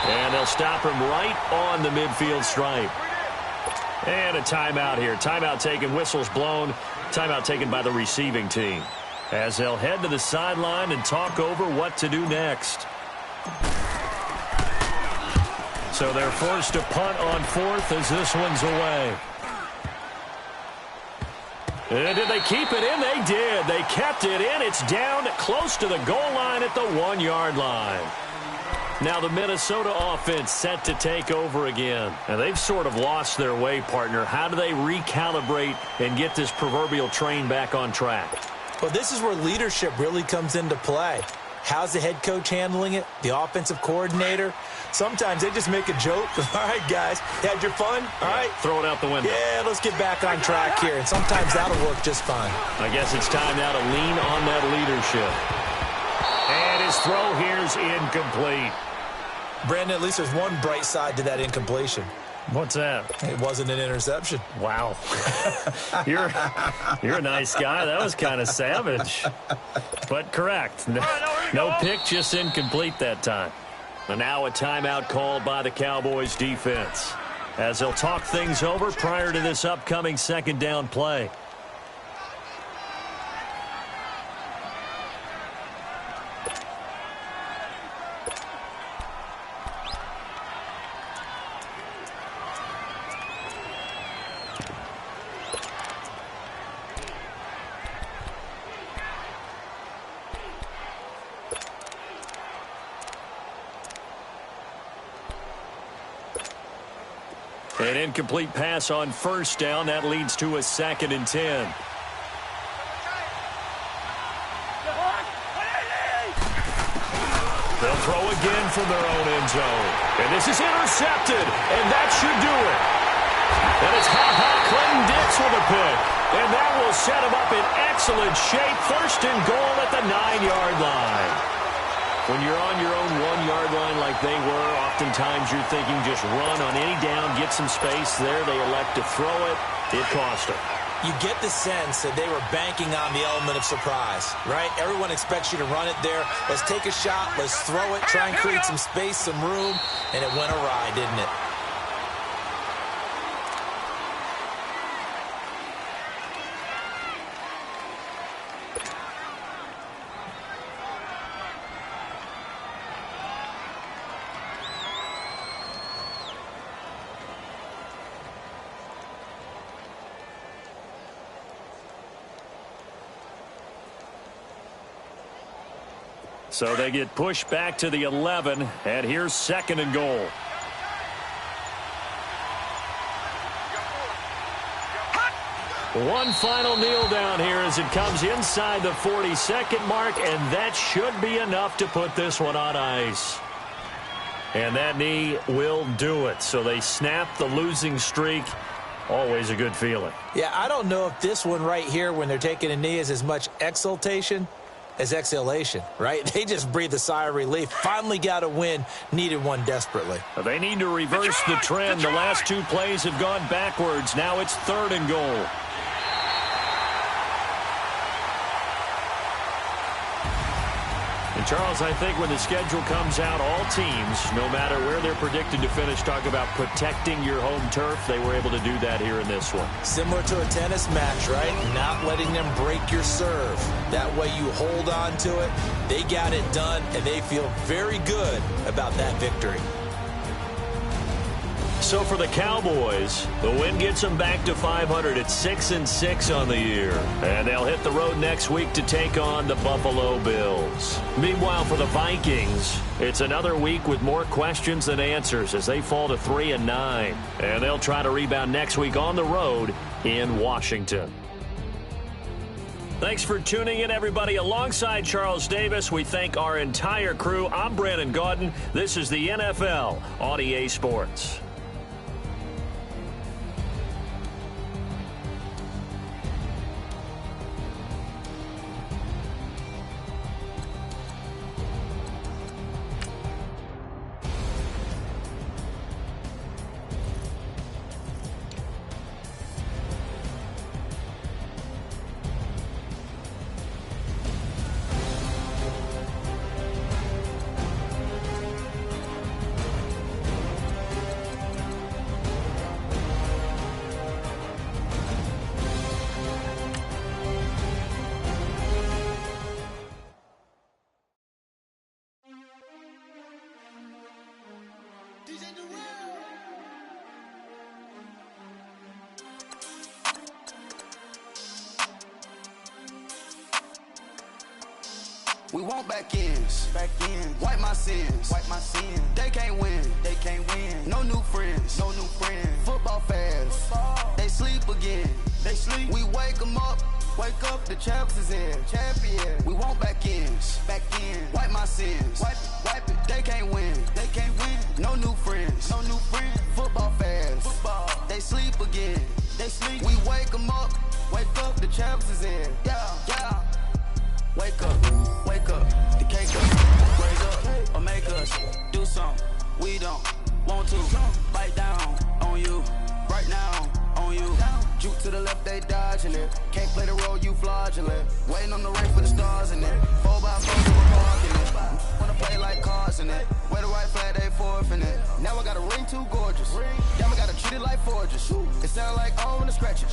And they'll stop him right on the midfield stripe. And a timeout here. Timeout taken, whistles blown. Timeout taken by the receiving team, as they'll head to the sideline and talk over what to do next. So they're forced to punt on 4th as this one's away. And did they keep it in? They did. They kept it in. It's down close to the goal line at the 1-yard line. Now the Minnesota offense set to take over again. And they've sort of lost their way, partner. How do they recalibrate and get this proverbial train back on track? Well, this is where leadership really comes into play. How's the head coach handling it? The offensive coordinator? Sometimes they just make a joke. All right, guys, you had your fun? All right. Throw it out the window. Yeah, let's get back on track here. And sometimes that'll work just fine. I guess it's time now to lean on that leadership. And his throw here's incomplete. Brandon, at least there's one bright side to that incompletion. What's that? It wasn't an interception. Wow. You're a nice guy. That was kind of savage. But correct. No pick, just incomplete that time. And now a timeout called by the Cowboys defense, as they'll talk things over prior to this upcoming second down play. An incomplete pass on first down. That leads to a 2nd and 10. They'll throw again from their own end zone. And this is intercepted. And that should do it. And it's Clinton Dix with a pick. And that will set him up in excellent shape. 1st and goal at the 9-yard line. When you're on your own 1-yard line like they were, oftentimes you're thinking just run on any down, get some space there. They elect to throw it. It cost them. You get the sense that they were banking on the element of surprise, right? Everyone expects you to run it there. Let's take a shot. Let's throw it. Try and create some space, some room. And it went awry, didn't it? So they get pushed back to the 11, and here's 2nd and goal. One final kneel down here as it comes inside the 42nd mark, and that should be enough to put this one on ice. And that knee will do it. So they snap the losing streak. Always a good feeling. Yeah, I don't know if this one right here when they're taking a knee is as much exultation as exhalation, right? They just breathe a sigh of relief. Finally got a win. Needed one desperately. They need to reverse the trend. The last 2 plays have gone backwards. Now it's 3rd and goal. And Charles, I think when the schedule comes out, all teams, no matter where they're predicted to finish, talk about protecting your home turf. They were able to do that here in this one. Similar to a tennis match, right? Not letting them break your serve. That way you hold on to it. They got it done, and they feel very good about that victory. So for the Cowboys, the win gets them back to 500 at 6-6 on the year. And they'll hit the road next week to take on the Buffalo Bills. Meanwhile, for the Vikings, it's another week with more questions than answers as they fall to 3-9. And they'll try to rebound next week on the road in Washington. Thanks for tuning in, everybody. Alongside Charles Davis, we thank our entire crew. I'm Brandon Gaudin. This is the NFL on EA Sports. We want back ends. Wipe my sins. They can't win. No new friends. Football fans. They sleep again. We wake them up. The champs is in. We want back ends. Wipe my sins. Wipe it. They can't win. No new friends. Football fans. They sleep again. We wake them up. The champs is in. Yeah. Wake up, the cake up, raise up, or make us do something we don't want to. Bite down on on you. Right now, on you. Juke to the left, they dodging it. Can't play the role, you fraudulent. Waiting on the race for the stars in it. 4x4, so we're parking it. Wanna play like cars in it. Wear the white flag, they forfeit it. Now I got a ring too gorgeous. Damn, I gotta treat it like forges. It sound like I wanna scratch it.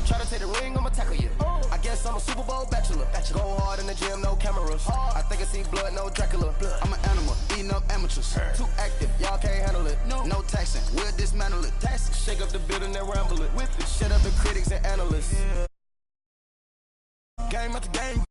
Try to take the ring, I'ma tackle you. I guess I'm a Super Bowl bachelor. Go hard in the gym, no cameras. I think I see blood, no Dracula. I'm an animal, eating up amateurs. Too active, y'all can't handle it. No taxing, we'll dismantle it. Shake up the building and ramble it. Whip it, shut up the critics and analysts. Game after game.